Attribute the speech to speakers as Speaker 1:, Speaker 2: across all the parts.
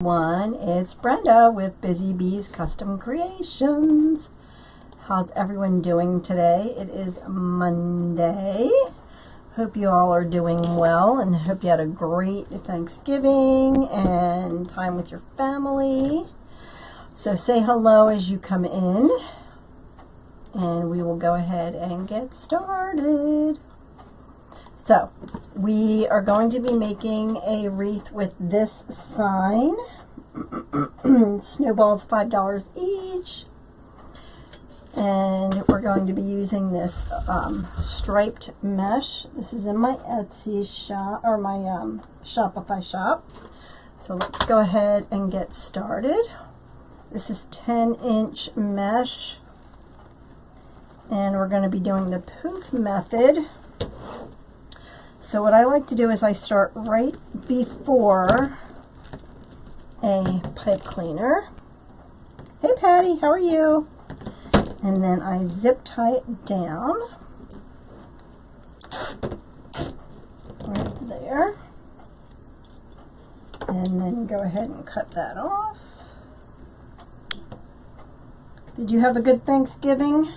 Speaker 1: It's Brenda with Busy Bees Custom Creations. How's everyone doing today? It is Monday. Hope you all are doing well and hope you had a great Thanksgiving and time with your family. So say hello as you come in and we will go ahead and get started. So we are going to be making a wreath with this sign. Snowballs, $5 each. And we're going to be using this striped mesh. This is in my Etsy shop, or my Shopify shop. So let's go ahead and get started. This is 10-inch mesh. And we're going to be doing the poof method. So what I like to do is I start right before a pipe cleaner. Hey Patty, how are you? And then I zip tie it down right there. And then go ahead and cut that off. Did you have a good Thanksgiving?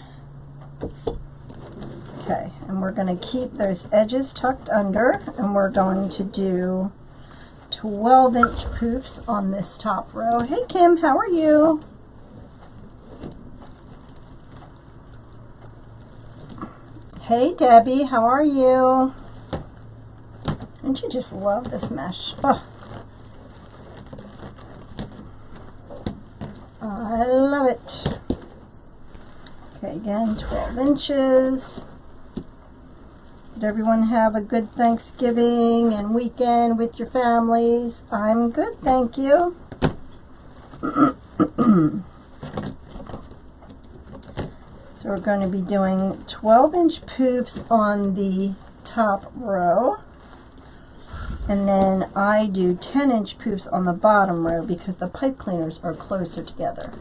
Speaker 1: Okay, and we're going to keep those edges tucked under, and we're going to do 12-inch poofs on this top row. Hey Kim, how are you? Hey Debbie, how are you? Don't you just love this mesh? Oh, I love it. Okay, again, 12 inches. Did everyone have a good Thanksgiving and weekend with your families? I'm good, thank you. So we're going to be doing 12-inch poofs on the top row. And then I do 10-inch poofs on the bottom row because the pipe cleaners are closer together.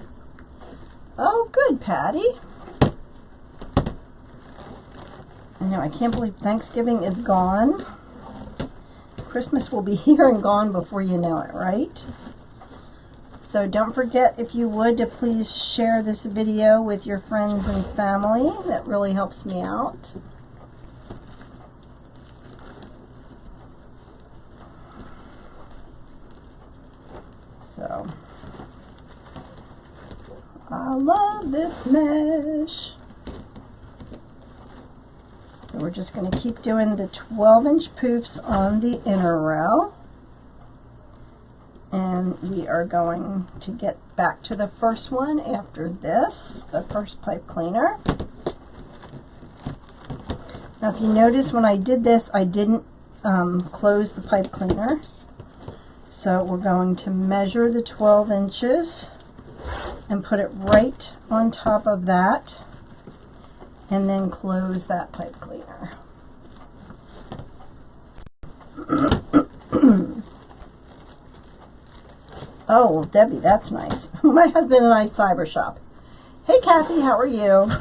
Speaker 1: Oh, good, Patty. I know, I can't believe Thanksgiving is gone. Christmas will be here and gone before you know it, right? So don't forget, if you would, to please share this video with your friends and family. That really helps me out. So, I love this mesh. So we're just going to keep doing the 12-inch poofs on the inner row. And we are going to get back to the first one after this, the first pipe cleaner. Now if you notice when I did this, I didn't close the pipe cleaner. So we're going to measure the 12 inches and put it right on top of that. And then close that pipe cleaner. Oh, Debbie, that's nice. My husband and I cyber shop. Hey Kathy, how are you?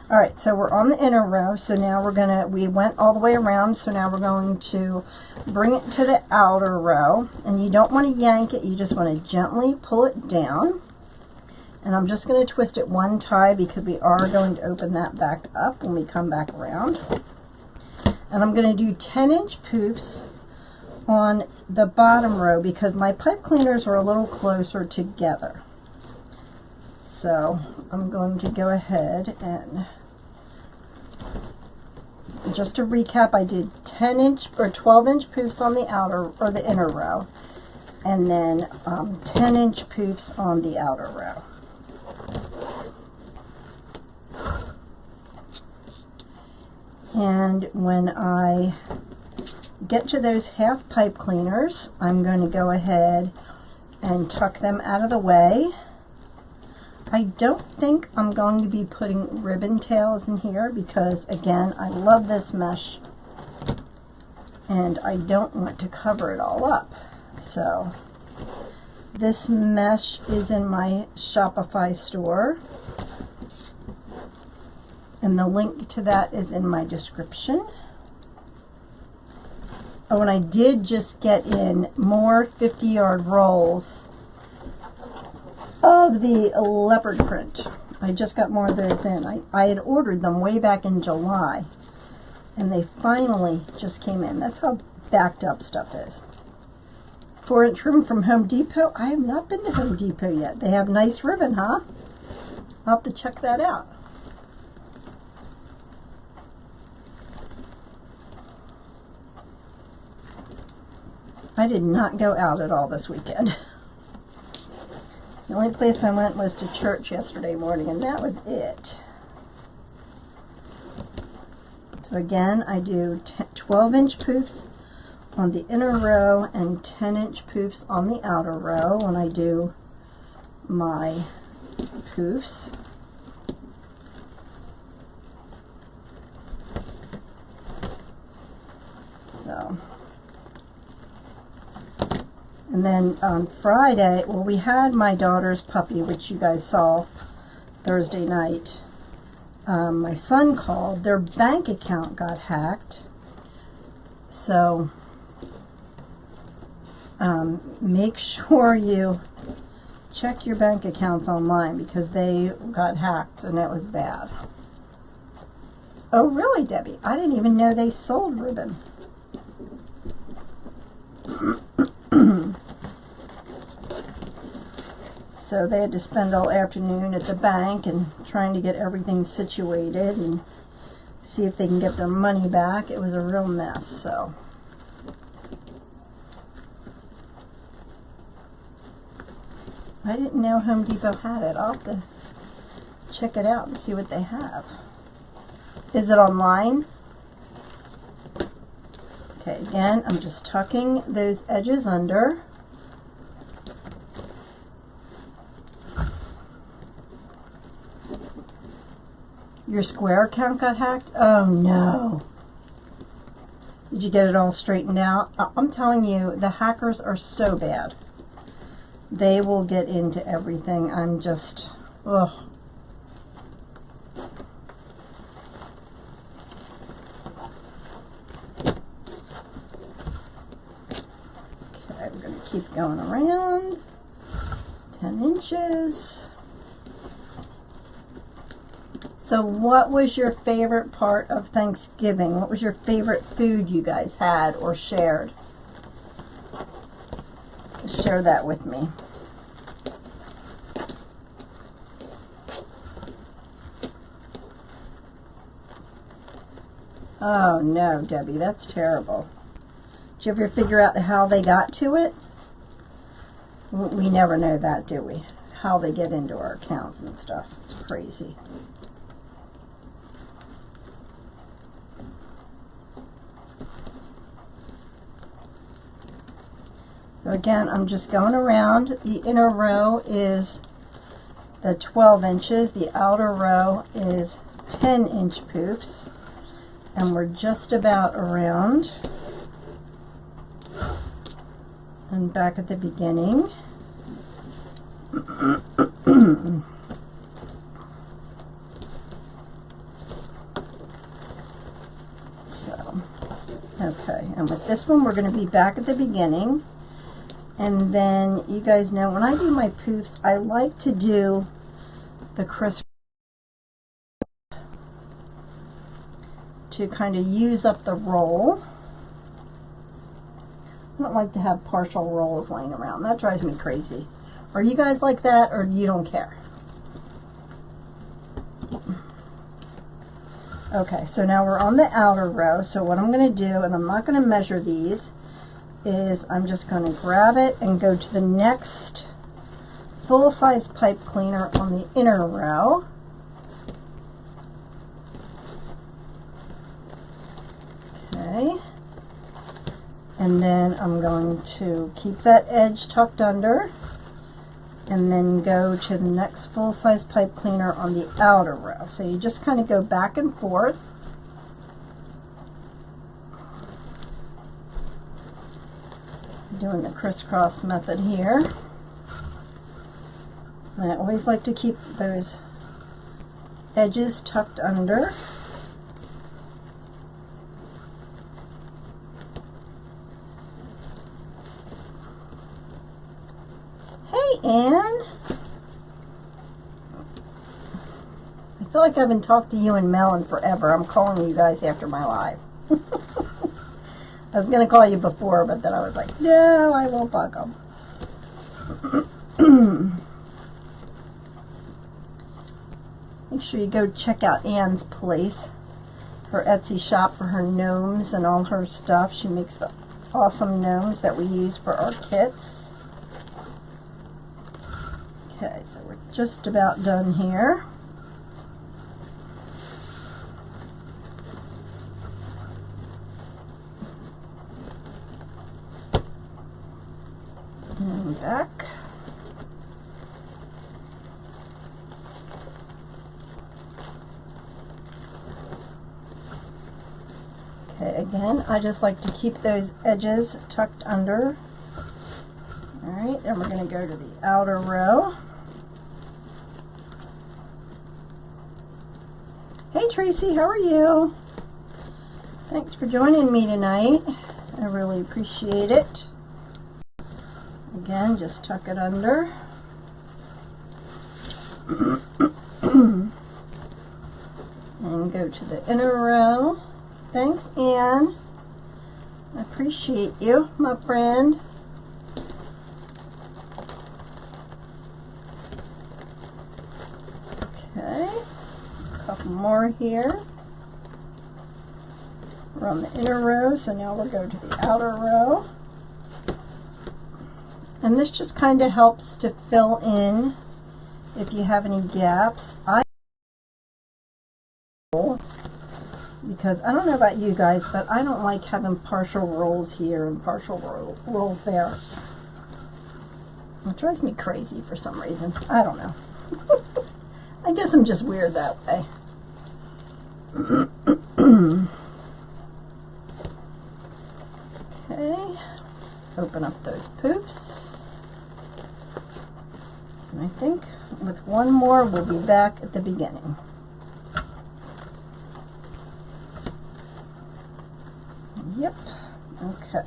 Speaker 1: All right, so we're on the inner row. So now we went all the way around. So now we're going to bring it to the outer row. And you don't want to yank it. You just want to gently pull it down. And I'm just going to twist it one tie because we are going to open that back up when we come back around. And I'm going to do 10-inch poofs on the bottom row because my pipe cleaners are a little closer together. So I'm going to go ahead and, just to recap, I did 10-inch or 12-inch poofs on the outer or the inner row, and then 10-inch poofs on the outer row. And when I get to those half pipe cleaners, I'm going to go ahead and tuck them out of the way. I don't think I'm going to be putting ribbon tails in here because, again, I love this mesh and I don't want to cover it all up. So this mesh is in my Shopify store. And the link to that is in my description. Oh, and I did just get in more 50-yard rolls of the leopard print. I just got more of those in. I had ordered them way back in July, and they finally just came in. That's how backed up stuff is. 4-inch ribbon from Home Depot. I have not been to Home Depot yet. They have nice ribbon, huh? I'll have to check that out. I did not go out at all this weekend. The only place I went was to church yesterday morning, and that was it. So again, I do 12-inch poofs on the inner row and 10-inch poofs on the outer row when I do my poofs. So, and then on Friday, well, we had my daughter's puppy, which you guys saw Thursday night. My son called. Their bank account got hacked. So make sure you check your bank accounts online, because they got hacked and it was bad. Oh, really, Debbie? I didn't even know they sold ribbon. So they had to spend all afternoon at the bank and trying to get everything situated and see if they can get their money back. It was a real mess, so. I didn't know Home Depot had it. I'll have to check it out and see what they have. Is it online? Okay, again, I'm just tucking those edges under. Your Square account got hacked? Oh no. Did you get it all straightened out? I'm telling you, the hackers are so bad. They will get into everything. I'm just, ugh. Okay, we're going to keep going around. 10 inches. So what was your favorite part of Thanksgiving? What was your favorite food you guys had or shared? Share that with me. Oh no, Debbie, that's terrible. Did you ever figure out how they got to it? We never know that, do we? How they get into our accounts and stuff. It's crazy. So again, I'm just going around. The inner row is the 12 inches. The outer row is 10-inch poofs. And we're just about around. And back at the beginning. So, okay. And with this one, we're going to be back at the beginning. And then you guys know when I do my poofs, I like to do the crisp to kind of use up the roll. I don't like to have partial rolls laying around. That drives me crazy. Are you guys like that, or you don't care? Okay, so now we're on the outer row. So what I'm going to do, and I'm not going to measure these, is I'm just going to grab it and go to the next full-size pipe cleaner on the inner row. Okay. And then I'm going to keep that edge tucked under and then go to the next full-size pipe cleaner on the outer row. So you just kind of go back and forth. Doing the crisscross method here. And I always like to keep those edges tucked under. Hey, Anne. feel like I haven't talked to you and Mel in forever. I'm calling you guys after my live. I was going to call you before, but then I was like, no, I won't bug them. Make sure you go check out Anne's place, her Etsy shop for her gnomes and all her stuff. She makes the awesome gnomes that we use for our kits. Okay, so we're just about done here. And back. Okay, again, I just like to keep those edges tucked under. Alright, then we're going to go to the outer row. Hey Tracy, how are you? Thanks for joining me tonight. I really appreciate it. Again, just tuck it under. And go to the inner row. Thanks, Anne. I appreciate you, my friend. Okay, a couple more here. We're on the inner row, so now we'll go to the outer row. And this just kind of helps to fill in if you have any gaps. Because I don't know about you guys, but I don't like having partial rolls here and partial rolls there. It drives me crazy for some reason. I don't know. I guess I'm just weird that way. Okay, open up those poofs. And I think with one more, we'll be back at the beginning. Yep, okay.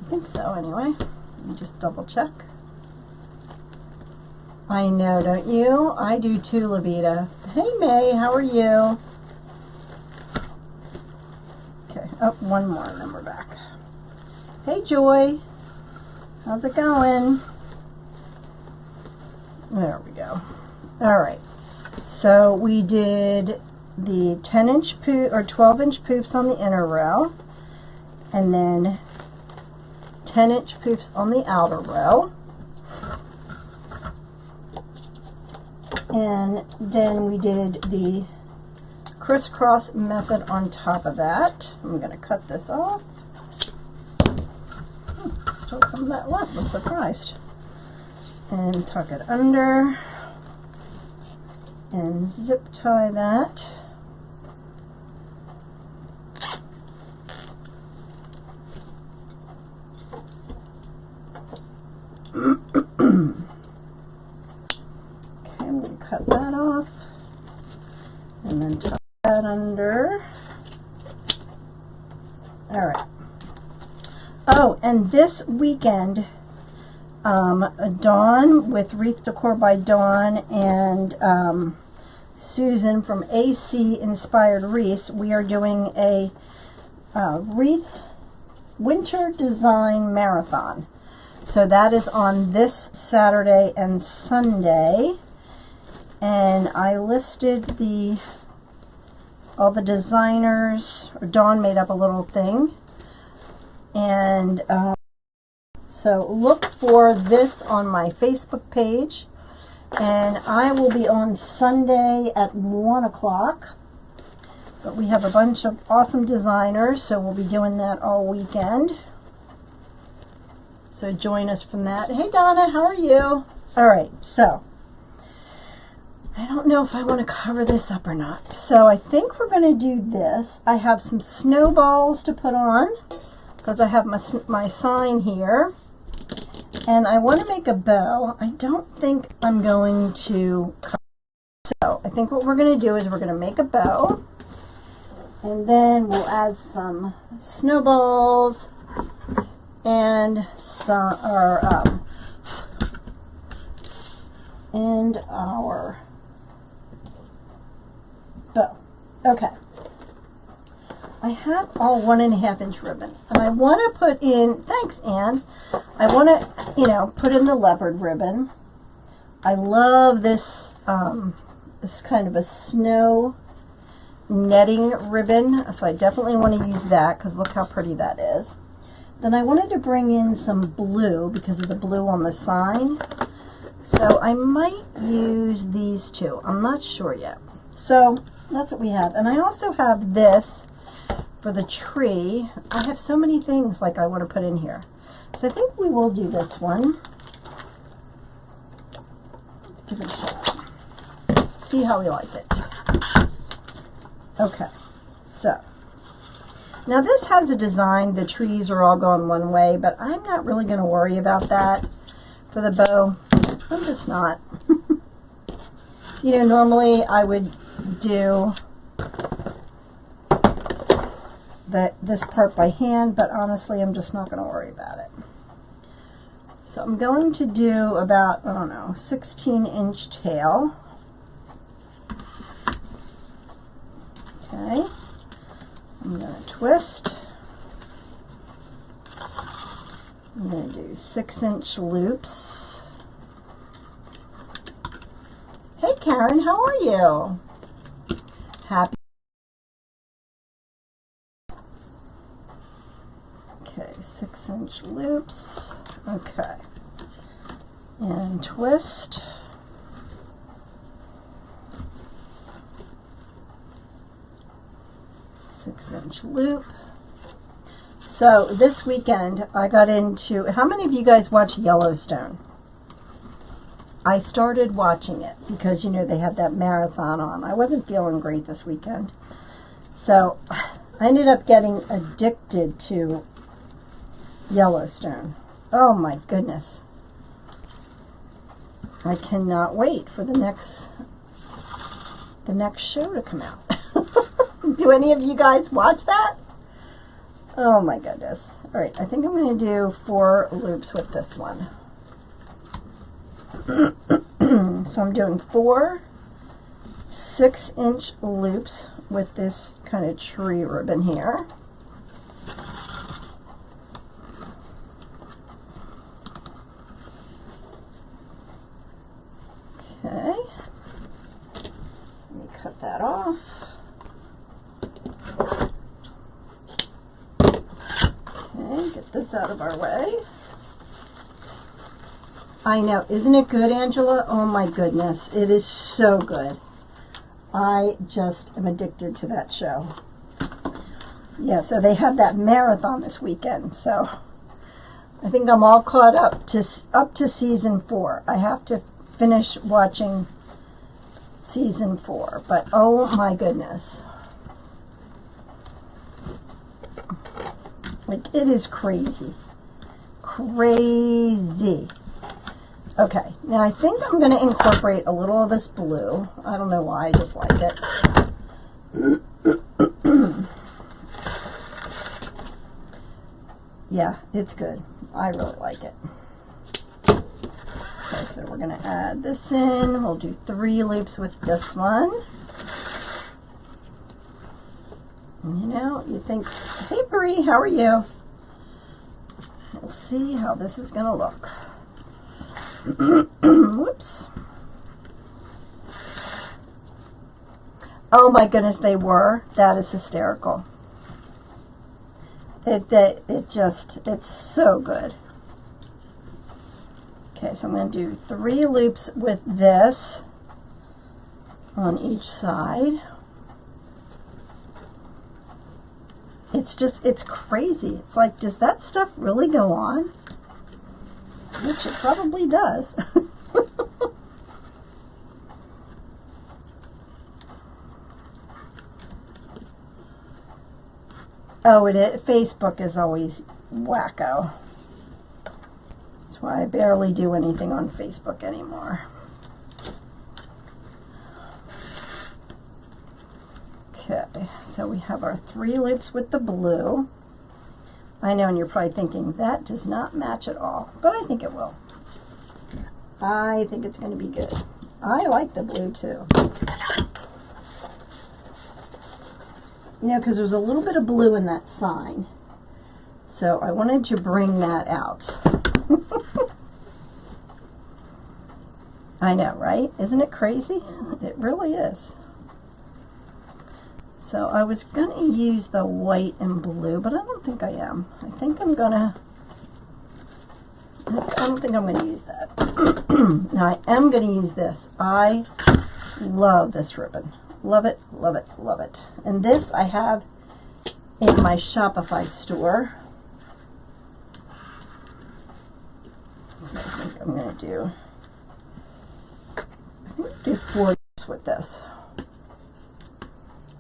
Speaker 1: I think so anyway. Let me just double check. I know, don't you? I do too, Levita. Hey May, how are you? Okay, oh, one more and then we're back. Hey Joy, how's it going? There we go. Alright, so we did the 10-inch poof or 12-inch poofs on the inner row, and then 10-inch poofs on the outer row, and then we did the crisscross method on top of that. I'm going to cut this off. Still some of that left, I'm surprised. And tuck it under and zip tie that. Okay, I'm going to cut that off and then tuck that under. Alright. Oh, and this weekend, Dawn with Wreath Decor by Dawn and Susan from AC Inspired Wreaths, we are doing a wreath winter design marathon. So that is on this Saturday and Sunday, and I listed all the designers. Dawn made up a little thing, and so look for this on my Facebook page, and I will be on Sunday at 1 o'clock. But we have a bunch of awesome designers, so we'll be doing that all weekend. So join us from that. Hey Donna, how are you? All right, so I don't know if I want to cover this up or not. So I think we're going to do this. I have some snowballs to put on because I have my sign here. And I want to make a bow. I don't think I'm going to cover. So I think what we're going to do is we're going to make a bow. And then we'll add some snowballs and some our Okay. I have all 1.5 inch ribbon, and I want to put in, thanks Anne, I want to, put in the leopard ribbon. I love this, this kind of a snow netting ribbon, so I definitely want to use that because look how pretty that is. Then I wanted to bring in some blue because of the blue on the sign, so I might use these two. I'm not sure yet. So that's what we have, and I also have this for the tree. I have so many things like I want to put in here. So I think we will do this one. Let's give it a shot. See how we like it. Okay, so now this has a design, the trees are all going one way, but I'm not really going to worry about that for the bow. I'm just not. Normally I would do this part by hand, but honestly I'm just not going to worry about it. So I'm going to do about, I don't know, 16-inch tail. Okay, I'm going to twist. I'm going to do 6-inch loops. Hey Karen, how are you? Happy. Okay, 6-inch loops. Okay, and twist. Six-inch loop. So this weekend I got into, how many of you guys watch Yellowstone? I started watching it because they have that marathon on. I wasn't feeling great this weekend, so I ended up getting addicted to Yellowstone. Oh my goodness, I cannot wait for the next show to come out. Do any of you guys watch that? Oh my goodness. All right, I think I'm going to do 4 loops with this one. So I'm doing 4 6-inch loops with this kind of tree ribbon here. Okay. Let me cut that off. Okay, get this out of our way. I know, isn't it good, Angela? Oh my goodness, it is so good. I just am addicted to that show. Yeah, so they had that marathon this weekend, so I think I'm all caught up to season 4. I have to finish watching season 4, but oh my goodness. Like, it is crazy. Crazy. Okay, now I think I'm going to incorporate a little of this blue. I don't know why, I just like it. Yeah, it's good. I really like it. Okay, so we're going to add this in. We'll do 3 loops with this one. And you think, hey Marie, how are you? We'll see how this is going to look. Whoops. Oh my goodness, they were. That is hysterical. It's so good. Okay, so I'm going to do 3 loops with this on each side. It's crazy. It's like, does that stuff really go on? Which it probably does. Oh, Facebook is always wacko. That's why I barely do anything on Facebook anymore. Okay, so we have our 3 loops with the blue. I know, and you're probably thinking, that does not match at all, but I think it will. I think it's going to be good. I like the blue too. you know, because there's a little bit of blue in that sign. So I wanted to bring that out. I know, right? Isn't it crazy? It really is. So I was going to use the white and blue, but I don't think I am. I don't think I'm going to use that. Now I am going to use this. I love this ribbon. Love it, love it, love it. And this I have in my Shopify store. So I think I'm going to do 4 with this.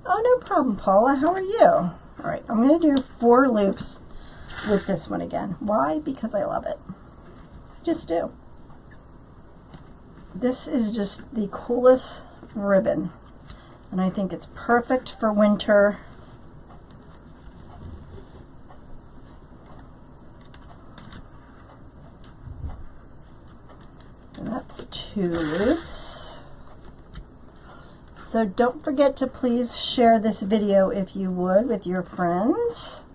Speaker 1: Oh, no problem, Paula. How are you? All right, I'm going to do 4 loops with this one again. Why? Because I love it. I just do. This is just the coolest ribbon, and I think it's perfect for winter. And that's 2 loops. So don't forget to please share this video if you would with your friends.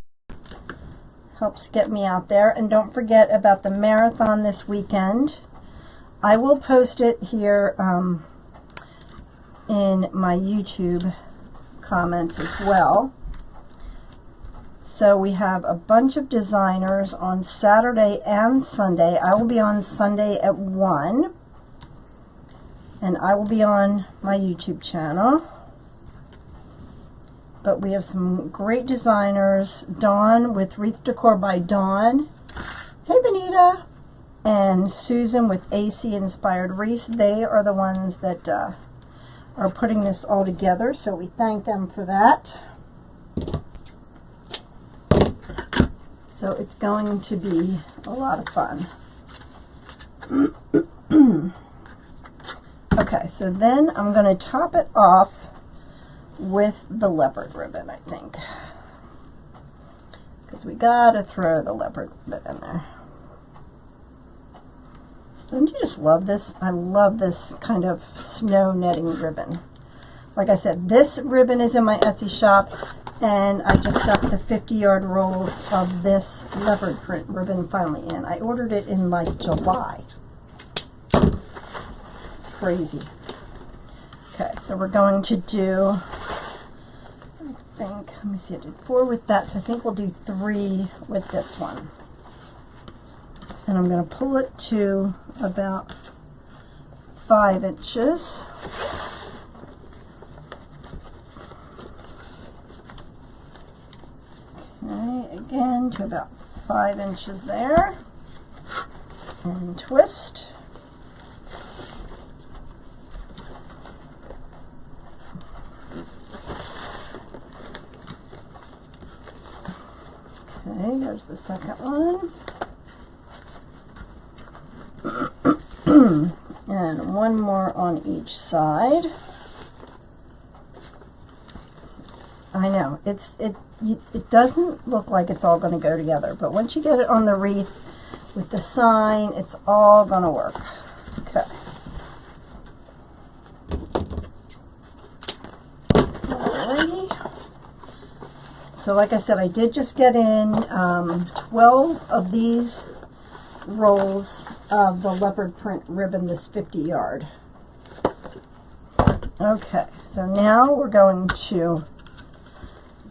Speaker 1: Helps get me out there. And don't forget about the marathon this weekend. I will post it here in my YouTube comments as well. So we have a bunch of designers on Saturday and Sunday. I will be on Sunday at 1. And I will be on my YouTube channel. But we have some great designers. Dawn with Wreath Decor by Dawn. Hey, Benita. And Susan with AC Inspired Wreaths. They are the ones that are putting this all together. So we thank them for that. So it's going to be a lot of fun. Okay, so then I'm going to top it off with the leopard ribbon, I think. Because we got to throw the leopard ribbon in there. Don't you just love this? I love this kind of snow netting ribbon. Like I said, this ribbon is in my Etsy shop, and I just got the 50-yard rolls of this leopard print ribbon finally in. I ordered it in like July. Crazy. Okay, so we're going to do, I think, let me see, I did 4 with that, so I think we'll do 3 with this one. And I'm going to pull it to about 5 inches. Okay, again to about 5 inches there. And twist. Okay, there's the second one. And one more on each side. I know, it doesn't look like it's all going to go together, but once you get it on the wreath with the sign, it's all going to work. Okay. Alrighty. So like I said, I did just get in 12 of these rolls of the leopard print ribbon, this 50-yard. Okay, so now we're going to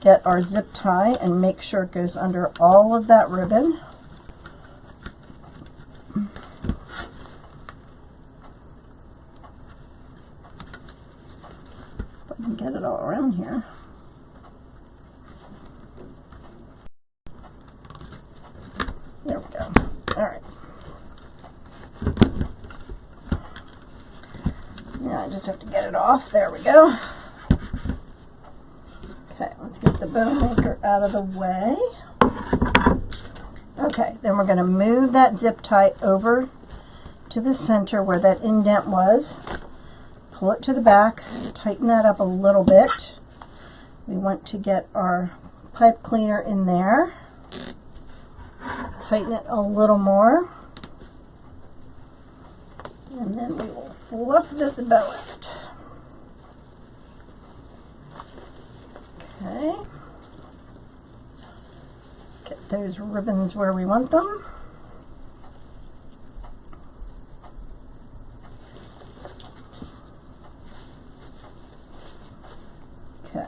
Speaker 1: get our zip tie and make sure it goes under all of that ribbon. If I can get it all around here. There we go. All right. Now I just have to get it off. There we go. Okay, let's get the bow maker out of the way. Okay, then we're going to move that zip tie over to the center where that indent was. Pull it to the back, tighten that up a little bit. We want to get our pipe cleaner in there. Tighten it a little more. And then we will fluff this billet. Okay. those ribbons where we want them. Okay.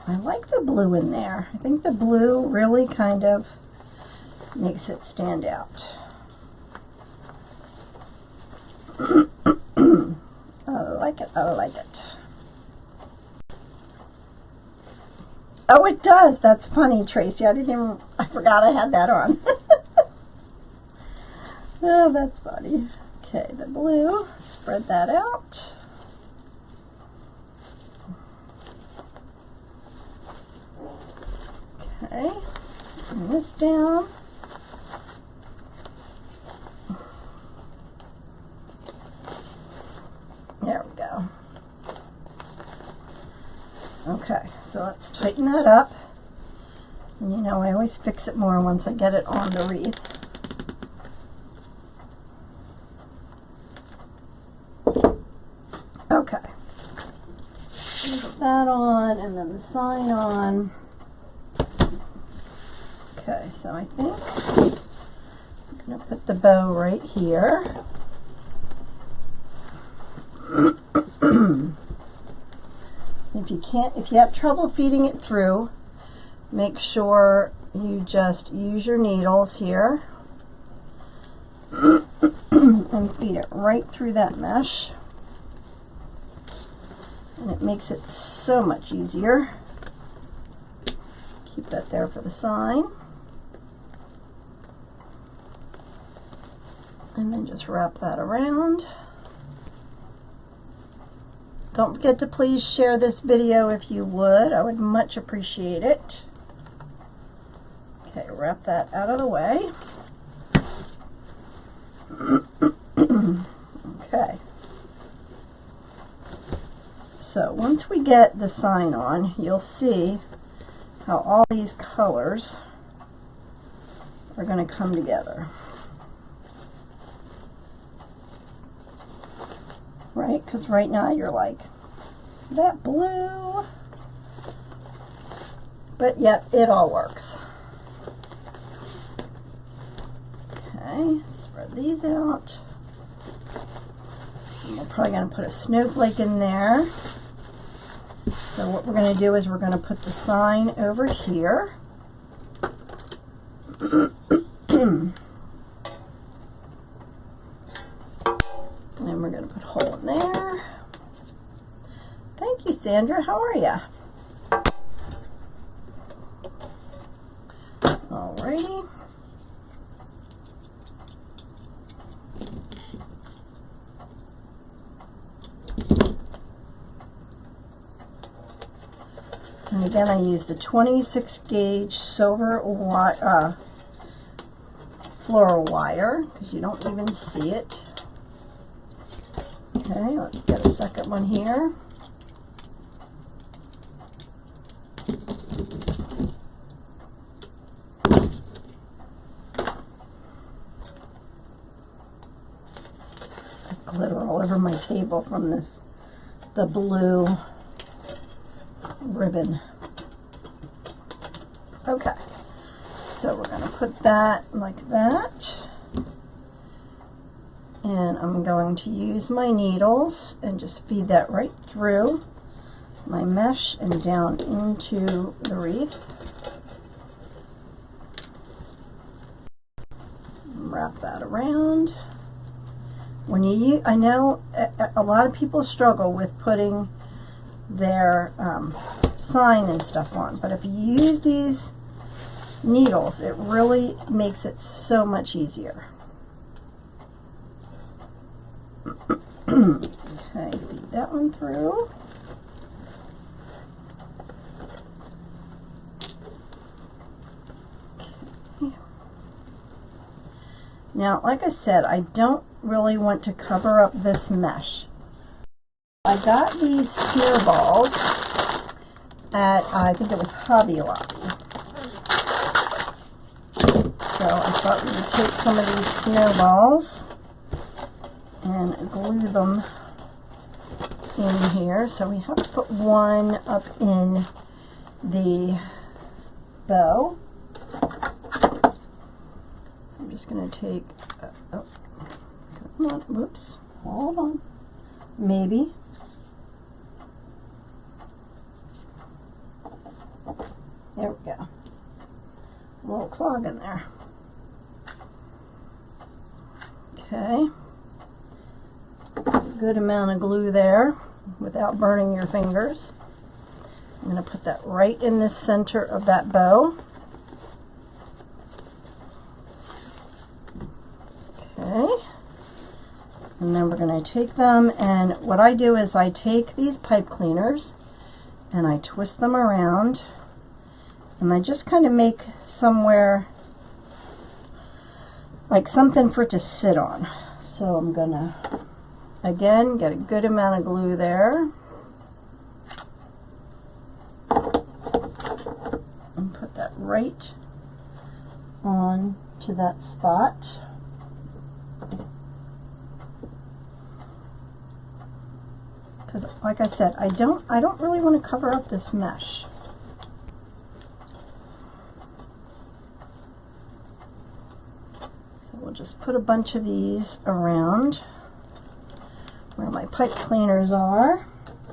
Speaker 1: I like the blue in there. I think the blue really kind of makes it stand out. I like it. I like it. Oh, it does. That's funny, Tracy. I forgot I had that on. Oh, that's funny. Okay, the blue. Spread that out. Okay, bring this down. There we go. Okay, so let's tighten that up. And you know, I always fix it more once I get it on the wreath. Okay. Put that on, and then the sign on. Okay, so I think I'm going to put the bow right here. If you have trouble feeding it through, make sure you just use your needles here and feed it right through that mesh. And it makes it so much easier. Keep that there for the sign. And then just wrap that around. Don't forget to please share this video if you would. I would much appreciate it. Okay, wrap that out of the way. Okay. So once we get the sign on, you'll see how all these colors are going to come together. Right? Because right now you're like, that blue. But yep, it all works. Okay, spread these out. And we're probably going to put a snowflake in there. So what we're going to do is we're going to put the sign over here. And we're going to put a hole in there. Thank you, Sandra. How are you? Alrighty. And again, I used the 26 gauge silver floral wire because you don't even see it. Okay, let's get a second one here. Glitter all over my table from the blue ribbon. Okay, so we're going to put that like that. And I'm going to use my needles and just feed that right through my mesh and down into the wreath. Wrap that around. When you I know a lot of people struggle with putting their sign and stuff on, but if you use these needles, it really makes it so much easier. Okay, feed that one through. Okay. Now, like I said, I don't really want to cover up this mesh. I got these snowballs at, I think it was Hobby Lobby. So I thought we would take some of these snowballs and glue them in here. So we have to put one up in the bow. So I'm just going to take, oh, come on, whoops, hold on, maybe. There we go. A little clog in there. Okay. Good amount of glue there without burning your fingers. I'm going to put that right in the center of that bow. Okay. And then we're going to take them, and what I do is I take these pipe cleaners and I twist them around, and I just kind of make somewhere like something for it to sit on. So I'm going to, again, get a good amount of glue there. And put that right on to that spot. Because like I said, I don't really want to cover up this mesh. So we'll just put a bunch of these around where my pipe cleaners are.